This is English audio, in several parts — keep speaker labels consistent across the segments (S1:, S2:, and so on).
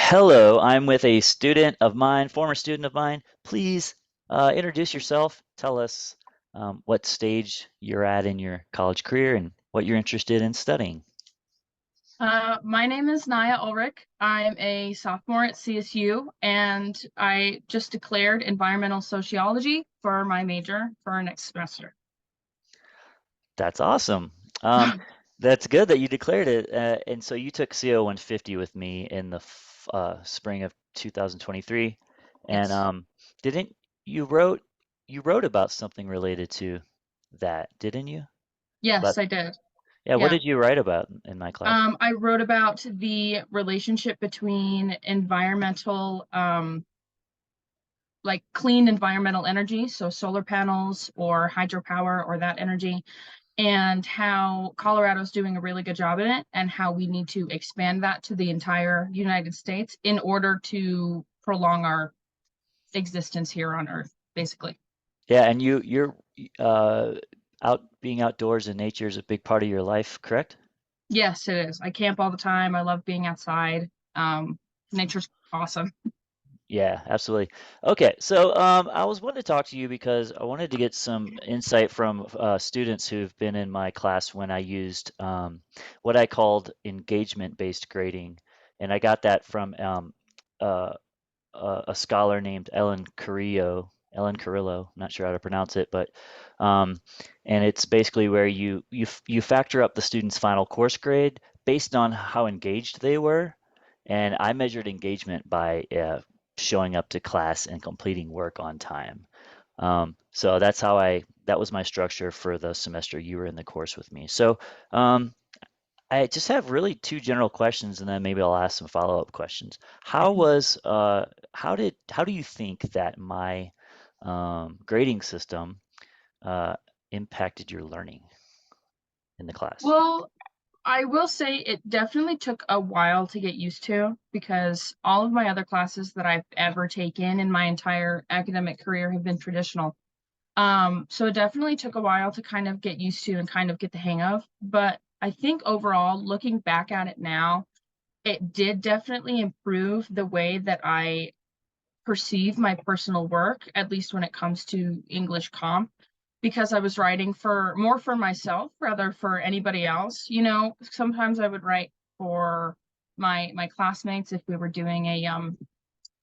S1: Hello, I'm with a student of mine, former student of mine. Please introduce yourself. Tell us what stage you're at in your college career and what you're interested in studying.
S2: My name is Naya Ulrich. I'm a sophomore at CSU, and I just declared environmental sociology for my major for our next semester.
S1: That's awesome. Um, that's good that you declared it. And so you took CO 150 with me in the spring of 2023. And
S2: Yes.
S1: didn't you wrote about something related to that, didn't you? About
S2: Yes, I did.
S1: yeah, what
S2: Yeah.
S1: did you write about in my class?
S2: I wrote about the relationship between environmental, like clean environmental energy, so solar panels or hydropower or that energy, and how Colorado's doing a really good job in it, and how we need to expand that to the entire United States in order to prolong our existence here on Earth, basically.
S1: Yeah, and you're uh out being outdoors in nature is a big part of your life, correct?
S2: Yes, it is. I camp all the time. I love being outside. Nature's awesome.
S1: Yeah, absolutely. Okay, so I was wanting to talk to you because I wanted to get some insight from students who've been in my class when I used what I called engagement-based grading, and I got that from uh, a scholar named Ellen Carrillo, not sure how to pronounce it, but um, and it's basically where you factor up the student's final course grade based on how engaged they were, and I measured engagement by showing up to class and completing work on time. So that was my structure for the semester you were in the course with me. So um, I just have really two general questions, and then maybe I'll ask some follow-up questions. How do you think that my grading system uh, impacted your learning in the class?
S2: Well, I will say it definitely took a while to get used to because all of my other classes that I've ever taken in my entire academic career have been traditional. So it definitely took a while to kind of get used to and kind of get the hang of. But I think overall, looking back at it now, it did definitely improve the way that I perceive my personal work, at least when it comes to English comp, because I was writing for more for myself rather for anybody else. Sometimes I would write for my classmates if we were doing a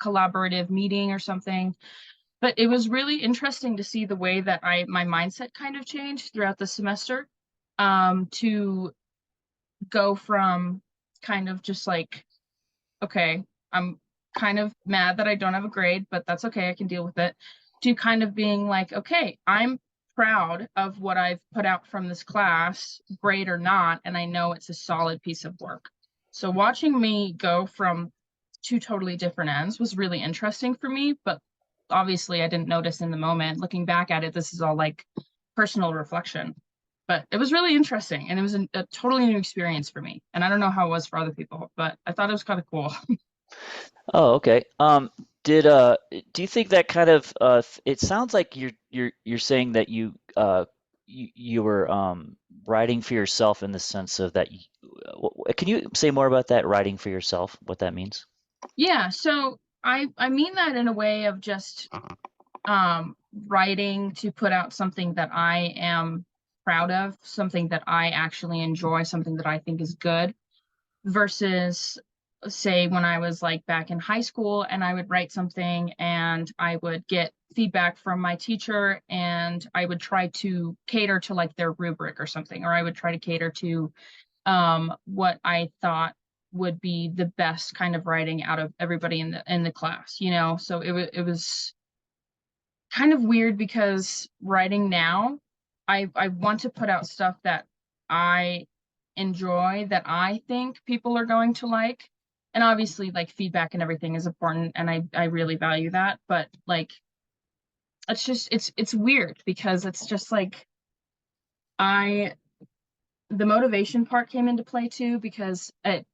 S2: collaborative meeting or something. But it was really interesting to see the way that I my mindset kind of changed throughout the semester, to go from kind of just like, okay, I'm kind of mad that I don't have a grade, but that's okay, I can deal with it, to kind of being like, okay, I'm proud of what I've put out from this class, grade or not, and I know it's a solid piece of work. So watching me go from two totally different ends was really interesting for me, but obviously I didn't notice in the moment. Looking back at it, this is all like personal reflection. But it was really interesting, and it was a totally new experience for me. And I don't know how it was for other people, but I thought it was kind of cool.
S1: Oh, okay. Did do you think that kind of it sounds like you're saying that you were writing for yourself in the sense of that can you say more about that writing for yourself, what that means?
S2: Yeah, so I mean that in a way of just writing to put out something that I am proud of, something that I actually enjoy, something that I think is good, versus say when I was like back in high school and I would write something and I would get feedback from my teacher and I would try to cater to like their rubric or something, or I would try to cater to what I thought would be the best kind of writing out of everybody in the class. So it was kind of weird because writing now, I want to put out stuff that I enjoy, that I think people are going to like. And obviously like feedback and everything is important and I really value that, but like it's weird because it's just like I the motivation part came into play too because it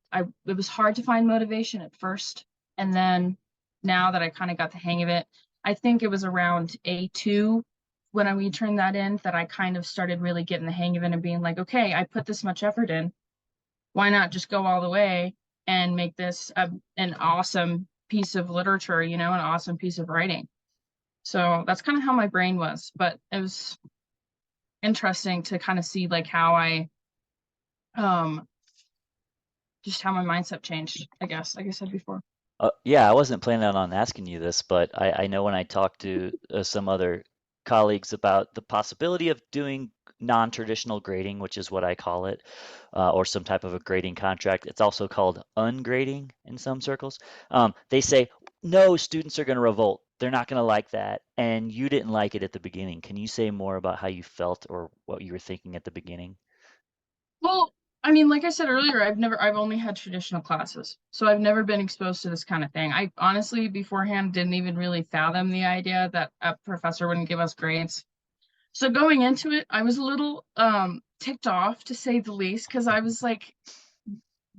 S2: was hard to find motivation at first, and then now that I kind of got the hang of it, I think it was around A2 when we turned that in that I kind of started really getting the hang of it and being like, okay, I put this much effort in, why not just go all the way? and make this an awesome piece of literature, you know, an awesome piece of writing. So that's kind of how my brain was, but it was interesting to kind of see like how I um just how my mindset changed, I guess, like I said before.
S1: Yeah, I wasn't planning on asking you this, but I know when I talked to some other colleagues about the possibility of doing non-traditional grading, which is what I call it, or some type of a grading contract. It's also called ungrading in some circles. They say, no, students are going to revolt. They're not going to like that. And you didn't like it at the beginning. Can you say more about how you felt or what you were thinking at the beginning?
S2: Well, I mean, like I said earlier, I've only had traditional classes. So I've never been exposed to this kind of thing. I honestly, beforehand, didn't even really fathom the idea that a professor wouldn't give us grades. So going into it, I was a little ticked off to say the least, because I was like,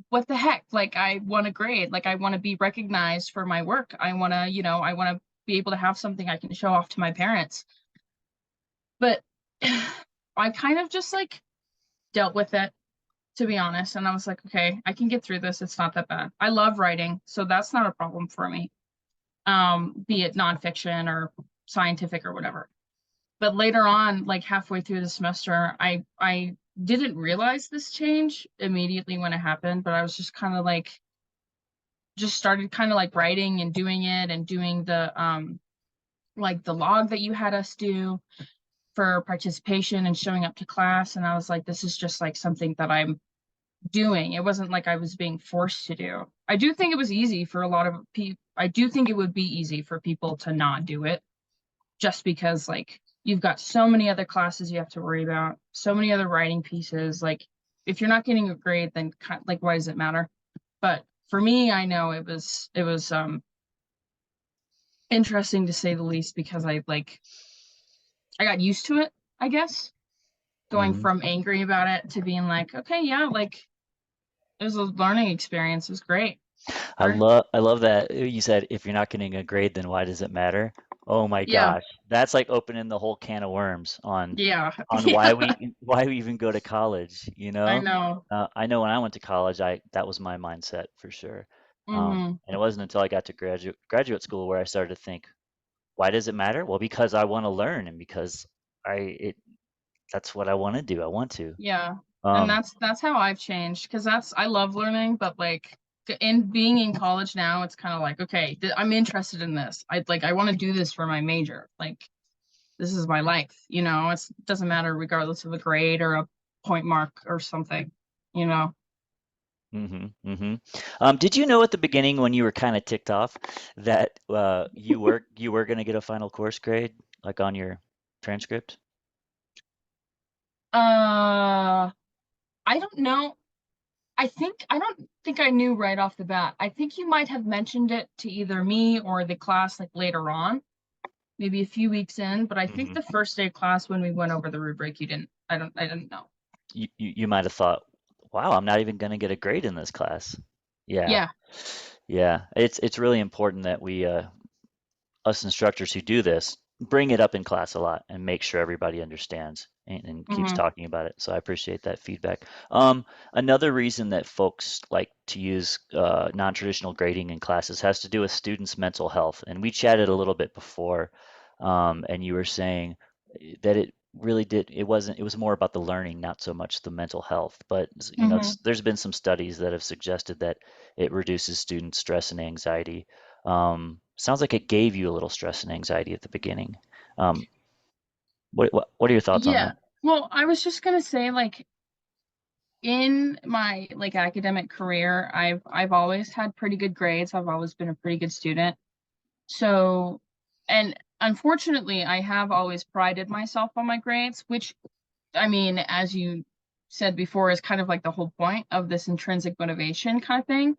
S2: what the heck? Like I want a grade, like I want to be recognized for my work. I want to, you know, I want to be able to have something I can show off to my parents. But I kind of just like dealt with it, to be honest. And I was like, okay, I can get through this. It's not that bad. I love writing, so that's not a problem for me. Be it nonfiction or scientific or whatever. But later on, like halfway through the semester, I didn't realize this change immediately when it happened, but I was just kind of like just started kind of like writing and doing it and doing the like the log that you had us do for participation and showing up to class. And I was like, this is just like something that I'm doing. It wasn't like I was being forced to do. I do think it was easy for a lot of people. I do think it would be easy for people to not do it just because like you've got so many other classes you have to worry about, so many other writing pieces. Like if you're not getting a grade, then like why does it matter? But for me, I know it was interesting to say the least because I got used to it, I guess, going
S1: Hmm.
S2: from angry about it to being like, okay, yeah, like it was a learning experience. It was great. Sure.
S1: I love that you said if you're not getting a grade, then why does it matter? Oh my
S2: Yeah,
S1: gosh, that's like opening the whole can of worms
S2: yeah,
S1: on
S2: yeah.
S1: why we even go to college, you
S2: I
S1: know?
S2: know.
S1: I know when I went to college, I that was my mindset for sure.
S2: Hmm.
S1: And it wasn't until I got to graduate school where I started to think, why does it matter? Well, because I want to learn and because I it that's what I want to do. I want to.
S2: Yeah. And
S1: Um,
S2: that's how I've changed because that's I love learning, but like in being in college now, it's kind of like, okay, I'm interested in this. I want to do this for my major. Like this is my life, you know. It doesn't matter regardless of a grade or a point mark or something, you know.
S1: mhm. Did you know at the beginning when you were kind of ticked off that you were going to get a final course grade like on your transcript?
S2: Uh, I don't know. I don't think I knew right off the bat. I think you might have mentioned it to either me or the class like later on, maybe a few weeks in, but I think
S1: Hmm.
S2: the first day of class when we went over the rubric, you didn't I didn't know.
S1: You might have thought, wow, I'm not even going to get a grade in this class. Yeah,
S2: Yeah.
S1: yeah. It's really important that we us instructors who do this bring it up in class a lot and make sure everybody understands and keeps
S2: Hmm.
S1: talking about it. So I appreciate that feedback. Another reason that folks like to use non-traditional grading in classes has to do with students' mental health. And we chatted a little bit before, and you were saying that it really did, it was more about the learning, not so much the mental health. But, you know,
S2: Hmm.
S1: there's been some studies that have suggested that it reduces student stress and anxiety. Sounds like it gave you a little stress and anxiety at the beginning. Um, what are your thoughts on that?
S2: Yeah. Well, I was just gonna say, like, in my like academic career, I've always had pretty good grades. I've always been a pretty good student. So, and unfortunately, I have always prided myself on my grades, which I mean, as you said before, is kind of like the whole point of this intrinsic motivation kind of thing.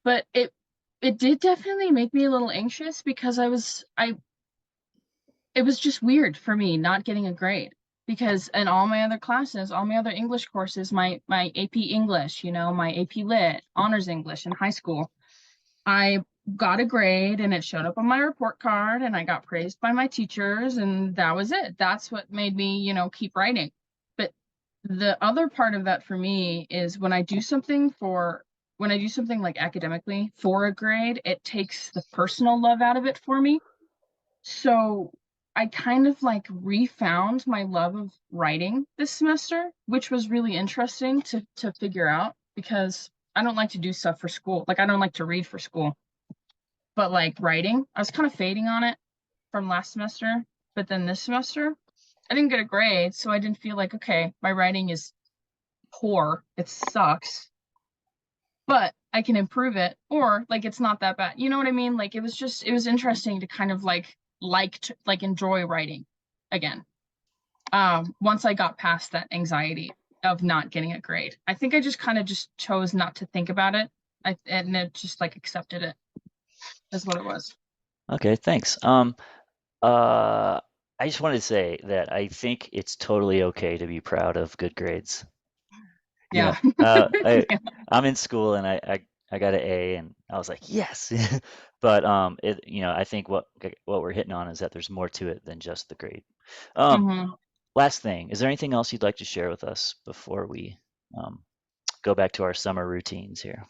S2: But it did definitely make me a little anxious because I it was just weird for me not getting a grade because in all my other classes, all my other English courses, my AP English, you know, my AP Lit, honors English in high school, I got a grade and it showed up on my report card and I got praised by my teachers and that was it. That's what made me, you know, keep writing. But the other part of that for me is when I do something for when I do something like academically for a grade, it takes the personal love out of it for me. So I kind of like refound my love of writing this semester, which was really interesting to figure out because I don't like to do stuff for school. Like I don't like to read for school, but like writing, I was kind of fading on it from last semester, but then this semester I didn't get a grade, so I didn't feel like, okay, my writing is poor. It sucks, but I can improve it, or like it's not that bad. You know what I mean? Like it was interesting to kind of like enjoy writing again. Once I got past that anxiety of not getting a grade. I think I just kind of just chose not to think about it. And it just like accepted it as what it was.
S1: Okay, thanks. Uh, I just wanted to say that I think it's totally okay to be proud of good grades. You know,
S2: Yeah. Yeah.
S1: I'm in school and I got an A and I was like, yes. But I think what we're hitting on is that there's more to it than just the grade. Um,
S2: Hmm.
S1: Last thing, is there anything else you'd like to share with us before we um, go back to our summer routines here?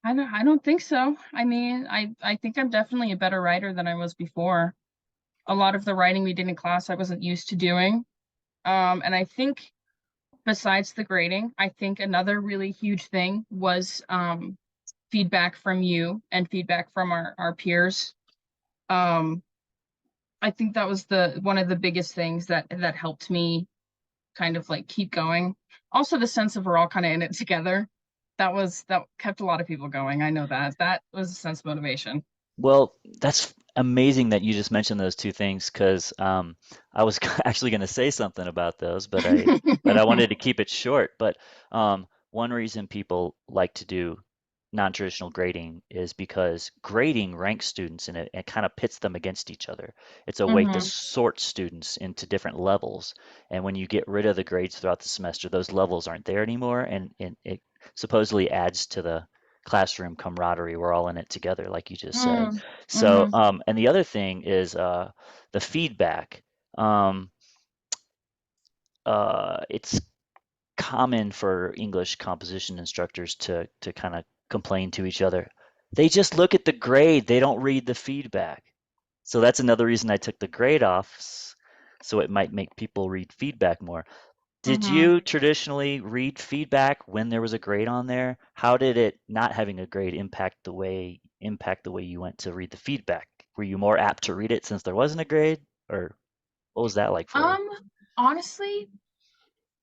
S2: I don't think so. I mean, I think I'm definitely a better writer than I was before. A lot of the writing we did in class I wasn't used to doing. And I think besides the grading, I think another really huge thing was feedback from you and feedback from our peers. Um, I think that was the one of the biggest things that helped me kind of like keep going. Also, the sense of we're all kind of in it together. That kept a lot of people going. I know that. That was a sense of motivation.
S1: Well, that's amazing that you just mentioned those two things because I was actually going to say something about those, but I wanted to keep it short. But one reason people like to do non-traditional grading is because grading ranks students and it kind of pits them against each other. It's a way to
S2: Hmm.
S1: sort students into different levels. And when you get rid of the grades throughout the semester, those levels aren't there anymore, and it supposedly adds to the classroom camaraderie. We're all in it together, like you just said. So,
S2: Mm-hmm.
S1: and the other thing is the feedback. Um, it's common for English composition instructors to kind of complain to each other. They just look at the grade, they don't read the feedback. So that's another reason I took the grade off, so it might make people read feedback more. Did
S2: Mm-hmm.
S1: you traditionally read feedback when there was a grade on there? How did it not having a grade impact the way you went to read the feedback? Were you more apt to read it since there wasn't a grade, or what was that like for you?
S2: Um, Honestly,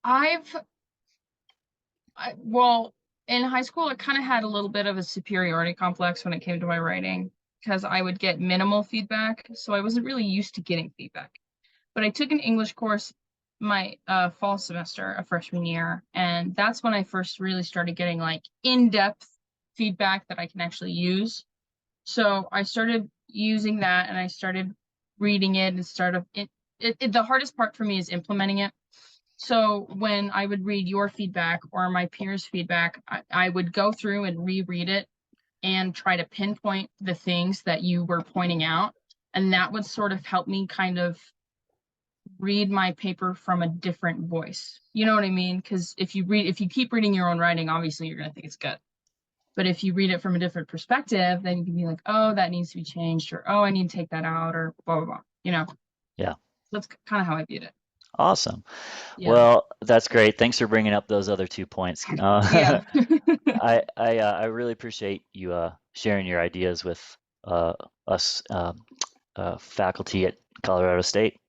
S2: I've well, in high school, I kind of had a little bit of a superiority complex when it came to my writing because I would get minimal feedback, so I wasn't really used to getting feedback. But I took an English course my fall semester of freshman year, and that's when I first really started getting like in-depth feedback that I can actually use. So I started using that, and I started reading it and started the hardest part for me is implementing it. So when I would read your feedback or my peers' feedback, I would go through and reread it and try to pinpoint the things that you were pointing out. And that would sort of help me kind of read my paper from a different voice. You know what I mean? Because if you keep reading your own writing, obviously you're going to think it's good. But if you read it from a different perspective, then you can be like, oh, that needs to be changed, or oh, I need to take that out, or blah, blah, blah. You know,
S1: Yeah,
S2: that's kind of how I viewed it.
S1: awesome.
S2: Yeah.
S1: Well, that's great. Thanks for bringing up those other 2 points.
S2: Yeah.
S1: I really appreciate you sharing your ideas with uh, us faculty at Colorado State.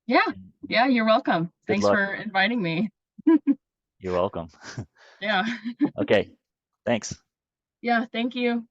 S2: Yeah. Yeah. You're welcome.
S1: Good
S2: Thanks
S1: luck.
S2: for inviting me.
S1: You're welcome.
S2: Yeah.
S1: Okay, thanks.
S2: Yeah. Thank you.